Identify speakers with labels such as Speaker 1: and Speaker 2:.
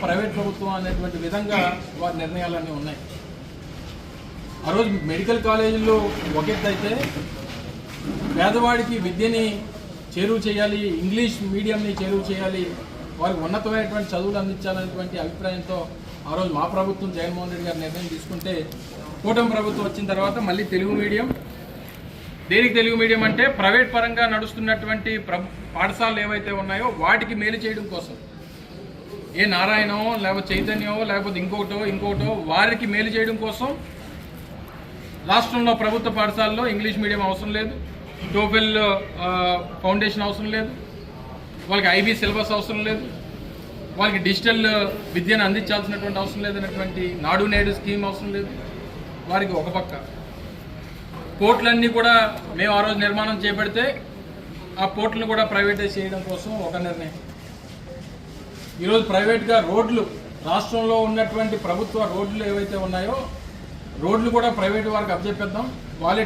Speaker 1: Private ప్రభుత్వం అనేటువంటి విధంగా వారి నిర్ణయాలన్నీ ఉన్నాయి. ఆ రోజు మెడికల్ కాలేజీల్లో ఒక ఎత్తు అయితే పేదవాడికి విద్యని చేరువ చేయాలి, ఇంగ్లీష్ మీడియంని చేరువ చేయాలి, వారికి ఉన్నతమైనటువంటి చదువులు అందించాలనేటువంటి అభిప్రాయంతో ఆ రోజు మా ప్రభుత్వం జగన్మోహన్ రెడ్డి గారు నిర్ణయం తీసుకుంటే, కూటమి ప్రభుత్వం వచ్చిన తర్వాత మళ్ళీ తెలుగు మీడియం. దేనికి తెలుగు మీడియం అంటే ప్రైవేట్ పరంగా నడుస్తున్నటువంటి పాఠశాలలు ఏవైతే ఉన్నాయో వాటికి మేలు చేయడం కోసం, ఏ నారాయణో లేకపోతే చైతన్యమో లేకపోతే ఇంకోటో వారికి మేలు చేయడం కోసం రాష్ట్రంలో ప్రభుత్వ పాఠశాలలో ఇంగ్లీష్ మీడియం అవసరం లేదు, టోఫెల్ ఫౌండేషన్ అవసరం లేదు, వాళ్ళకి ఐబీ సిలబస్ అవసరం లేదు, వాళ్ళకి డిజిటల్ విద్యను అందించాల్సినటువంటి అవసరం లేదనేటువంటి నాడు నేడు స్కీమ్ అవసరం లేదు. వారికి ఒక పక్క పోర్టులన్నీ కూడా మేము ఆ రోజు నిర్మాణం చేపడితే ఆ పోర్టులను కూడా ప్రైవేటైజ్ చేయడం కోసం ఒక నిర్ణయం. ఈరోజు ప్రైవేట్గా రోడ్లు, రాష్ట్రంలో ఉన్నటువంటి ప్రభుత్వ రోడ్లు ఏవైతే ఉన్నాయో రోడ్లు కూడా ప్రైవేట్ వారికి అప్పచెప్పేద్దాం, వాళ్ళే